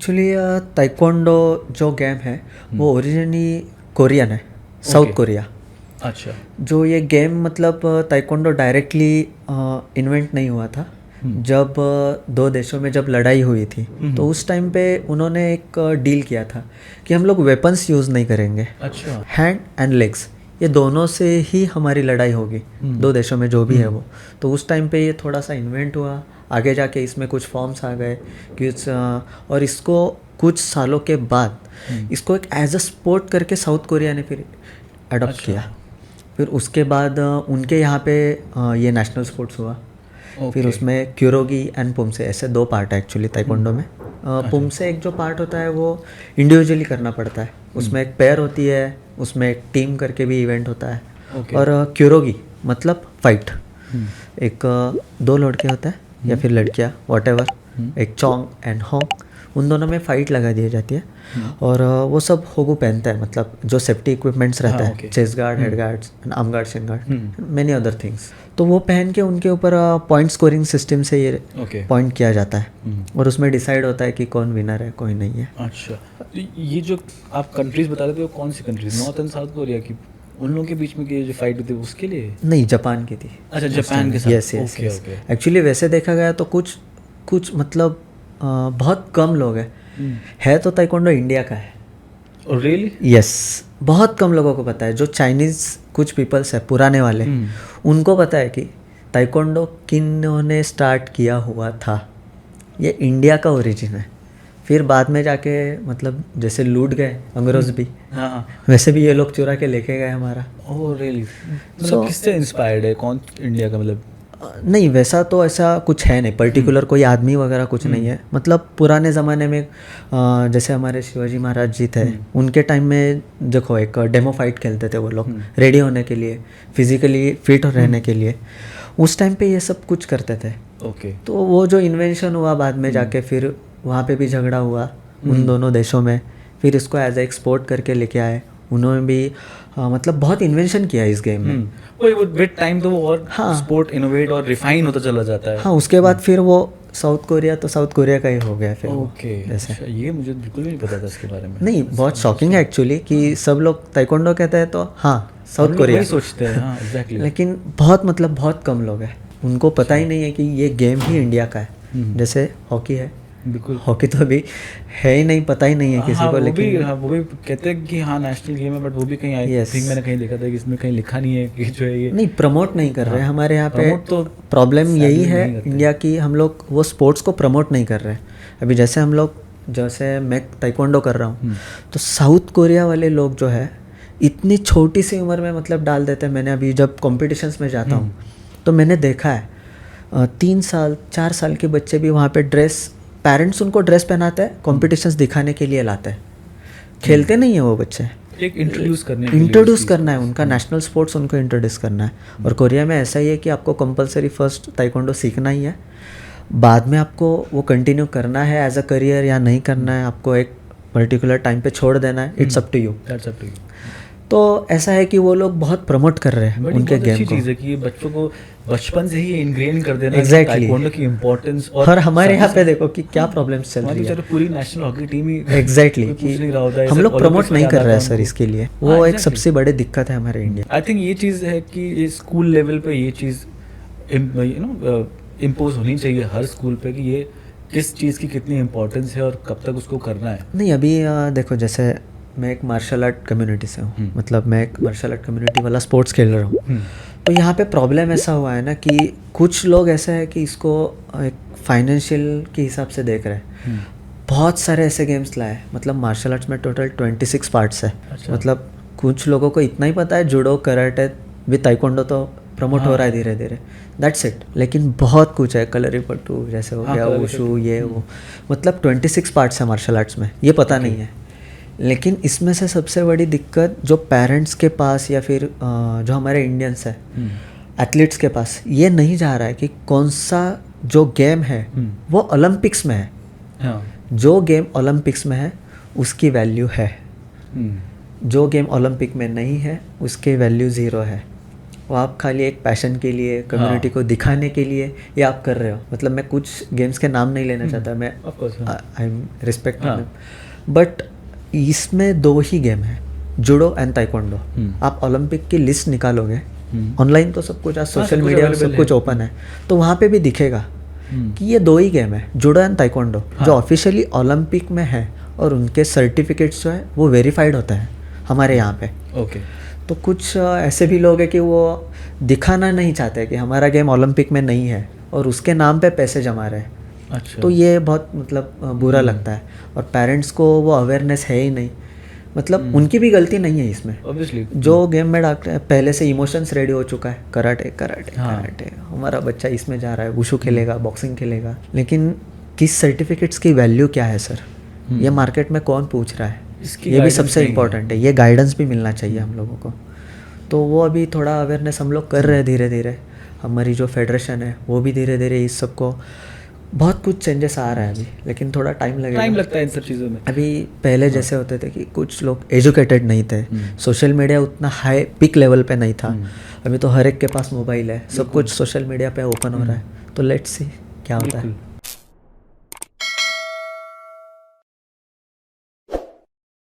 Actually taekwondo जो game है वो ओरिजिनली कोरियन है, साउथ कोरिया। अच्छा। जो ये गेम मतलब ताइक्वांडो डायरेक्टली इन्वेंट नहीं हुआ था। जब दो देशों में जब लड़ाई हुई थी तो उस टाइम पे उन्होंने एक डील किया था कि हम लोग वेपन्स यूज़ नहीं करेंगे। अच्छा। हैंड एंड लेग्स ये दोनों से ही हमारी लड़ाई होगी, दो देशों में जो भी है वो। तो उस टाइम पे ये थोड़ा सा इन्वेंट हुआ, आगे जाके इसमें कुछ फॉर्म्स आ गए कुछ और इसको कुछ सालों के बाद इसको एक एज अ स्पोर्ट करके साउथ कोरिया ने फिर अडॉप्ट किया। फिर उसके बाद उनके यहाँ पे ये नेशनल स्पोर्ट्स हुआ। फिर उसमें क्यूरोगी एंड पुमसे ऐसे दो पार्ट है एक्चुअली ताइक्वांडो में। पुमसे एक जो पार्ट होता है वो इंडिविजुअली करना पड़ता है, उसमें एक पेयर होती है, उसमें एक टीम करके भी इवेंट होता है। और क्यूरोगी मतलब फाइट, एक दो लड़के होते हैं या फिर लड़कियाँ वॉटेवर, एक चोंग एंड होंग, उन दोनों में फ़ाइट लगा दी जाती है। और वो सब होगू पहनता है, मतलब जो सेफ्टी इक्विपमेंट्स रहता है, chest guard, head guards, arm guard, Shin guard, many other things. तो वो पहन के उनके ऊपर पॉइंट स्कोरिंग सिस्टम से ये पॉइंट किया जाता है और उसमें डिसाइड होता है कि कौन विनर है कोई नहीं है। अच्छा, तो ये जो आप कंट्रीज बता रहे थे वो कौन सी countries, North and South Korea की, उन लोगों के बीच में जो फाइट होती है उसके लिए? नहीं, जापान की थी। अच्छा, जापान के साथ। Yes yes. एक्चुअली वैसे देखा गया तो कुछ मतलब बहुत कम लोग है तो ताइक्वांडो इंडिया का है। रियली? यस, बहुत कम लोगों को पता है। जो चाइनीज़ कुछ पीपल्स है पुराने वाले, उनको पता है कि ताइक्वांडो किन्होंने स्टार्ट किया हुआ था। ये इंडिया का ओरिजिन है। फिर बाद में जाके मतलब जैसे लूट गए अंग्रेज भी, वैसे भी ये लोग चुरा के लेके गए हमारा। Oh really? मतलब किससे इंस्पायर्ड है, कौन इंडिया का? मतलब नहीं, वैसा तो ऐसा कुछ है नहीं, पर्टिकुलर कोई आदमी वगैरह कुछ नहीं है। मतलब पुराने ज़माने में जैसे हमारे शिवाजी महाराज जी थे, उनके टाइम में देखो एक डेमो फाइट खेलते थे वो लोग, रेडी होने के लिए, फिजिकली फिट रहने के लिए। उस टाइम पे ये सब कुछ करते थे। ओके। तो वो जो इन्वेंशन हुआ बाद में जाके, फिर वहाँ पे भी झगड़ा हुआ उन दोनों देशों में, फिर इसको एज ए एक्सपोर्ट करके लेके आए। उन्होंने भी मतलब बहुत इन्वेंशन किया इस गेम में। वो विद टाइम तो वो और स्पोर्ट इनोवेट और रिफाइन होता चला जाता है। हाँ, उसके बाद फिर वो साउथ कोरिया तो साउथ कोरिया का ही हो गया फिर। ओके, जैसे अच्छा, ये मुझे बिल्कुल भी नहीं पता था इसके बारे में। नहीं, बहुत शॉकिंग है एक्चुअली कि सब लोग ताइक्वांडो कहते हैं तो हाँ साउथ कोरिया सोचते हैं। हाँ एग्जैक्टली। लेकिन बहुत कम लोग हैं, उनको पता ही नहीं है कि ये गेम ही इंडिया का है। जैसे हॉकी है, बिल्कुल हॉकी तो अभी है ही नहीं, पता ही नहीं है किसी को। लेकिन वो भी कहते हैं कि हाँ नेशनल गेम है, बट वो भी कहीं आई थिंक मैंने कहीं देखा था कि इसमें कहीं लिखा नहीं है कि जो है ये नहीं प्रमोट नहीं कर रहे हमारे यहाँ पे। तो प्रॉब्लम यही है इंडिया की, हम लोग वो स्पोर्ट्स को प्रमोट नहीं कर रहे। अभी जैसे मैं ताइक्वांडो कर रहा हूँ तो साउथ कोरिया वाले लोग जो है इतनी छोटी सी उम्र में मतलब डाल देते हैं। मैंने अभी जब कॉम्पिटिशन्स में जाता हूँ तो मैंने देखा है 3 साल 4 साल के बच्चे भी वहाँ पे पेरेंट्स उनको ड्रेस पहनाते हैं, कॉम्पिटिशन्स दिखाने के लिए लाते हैं, खेलते नहीं है वो बच्चे। एक इंट्रोड्यूस करना है उनका, नेशनल स्पोर्ट्स उनको इंट्रोड्यूस करना है। और कोरिया में ऐसा ही है कि आपको कंपलसरी फर्स्ट ताइक्वांडो सीखना ही है, बाद में आपको वो कंटिन्यू करना है एज अ करियर या नहीं करना है, आपको एक पर्टिकुलर टाइम पे छोड़ देना है। It's up to you. तो ऐसा है कि वो लोग बहुत प्रमोट कर रहे हैं उनके गेम को। चीज़ है कि बच्चों को बचपन से ही इनग्रेन कर देना ताइक्वांडो की इम्पोर्टेंस। और हमारे यहाँ पे देखो कि क्या प्रॉब्लम्स चल रही है। पूरी नेशनल हॉकी टीम ही कि हम लोग प्रमोट नहीं कर रहे हैं सर इसके लिए। वो एक सबसे बड़ी दिक्कत है हमारे इंडिया। आई थिंक ये चीज़ है कि स्कूल लेवल पे ये चीज़ इम्पोज होनी चाहिए हर स्कूल पे कि ये किस चीज़ की कितनी इम्पोर्टेंस है और कब तक उसको करना है। नहीं, अभी देखो जैसे मैं एक मार्शल आर्ट कम्युनिटी से हूँ, मतलब मैं एक मार्शल आर्ट कम्युनिटी वाला स्पोर्ट्स खेल रहा हूँ। तो यहाँ पे प्रॉब्लम ऐसा हुआ है ना कि कुछ लोग ऐसा है कि इसको एक फाइनेंशियल के हिसाब से देख रहे हैं। बहुत सारे ऐसे गेम्स लाए, मतलब मार्शल आर्ट्स में टोटल 26 पार्ट्स है। अच्छा। मतलब कुछ लोगों को इतना ही पता है जूडो कराटे विद ताइक्वांडो तो प्रमोट हो रहा है धीरे धीरे, दैट्स इट। लेकिन बहुत कुछ है, कलरीपट्टू जैसे हो गया, वुशु, ये वो, मतलब 26 पार्ट्स है मार्शल आर्ट्स में, ये पता नहीं है। लेकिन इसमें से सबसे बड़ी दिक्कत जो पेरेंट्स के पास या फिर जो हमारे इंडियंस है एथलीट्स के पास ये नहीं जा रहा है कि कौन सा जो गेम है वो ओलंपिक्स में है। जो गेम ओलंपिक्स में है उसकी वैल्यू है, जो गेम ओलंपिक में नहीं है उसकी वैल्यू 0 है। वो आप खाली एक पैशन के लिए, कम्युनिटी को दिखाने के लिए ये आप कर रहे हो। मतलब मैं कुछ गेम्स के नाम नहीं लेना चाहता, मैं आई एम रिस्पेक्ट, बट इसमें 2 ही गेम है, जूडो एंड ताइक्वांडो। आप ओलंपिक की लिस्ट निकालोगे, ऑनलाइन तो सब कुछ, आज सोशल मीडिया सब कुछ ओपन है, तो वहाँ पे भी दिखेगा कि ये 2 ही गेम है, जूडो एंड ताइक्वांडो, जो ऑफिशियली ओलंपिक में है और उनके सर्टिफिकेट्स जो है वो वेरीफाइड होता है हमारे यहाँ पे। ओके। तो कुछ ऐसे भी लोग हैं कि वो दिखाना नहीं चाहते कि हमारा गेम ओलंपिक में नहीं है और उसके नाम पे पैसे जमा रहे हैं। अच्छा। तो ये बहुत मतलब बुरा लगता है, और पेरेंट्स को वो अवेयरनेस है ही नहीं। मतलब उनकी भी गलती नहीं है इसमें, ऑब्वियसली। जो गेम में डॉक्टर पहले से इमोशंस रेडी हो चुका है, कराटे कराटे कराटे, हमारा बच्चा इसमें जा रहा है, वुशु खेलेगा, बॉक्सिंग खेलेगा, लेकिन किस सर्टिफिकेट्स की वैल्यू क्या है सर, ये मार्केट में कौन पूछ रहा है, ये भी सबसे इम्पोर्टेंट है। ये गाइडेंस भी मिलना चाहिए हम लोगों को। तो वो अभी थोड़ा अवेयरनेस हम लोग कर रहे हैं धीरे धीरे, हमारी जो फेडरेशन है वो भी धीरे धीरे इस सब को, बहुत कुछ चेंजेस आ रहा है अभी, लेकिन थोड़ा टाइम लगेगा। टाइम लगता है इन सब चीज़ों में। अभी पहले जैसे होते थे कि कुछ लोग एजुकेटेड नहीं थे, सोशल मीडिया उतना हाई पिक लेवल पे नहीं था, अभी तो हर एक के पास मोबाइल है, सब कुछ सोशल मीडिया पे ओपन हो रहा है। तो लेट्स सी क्या होता है।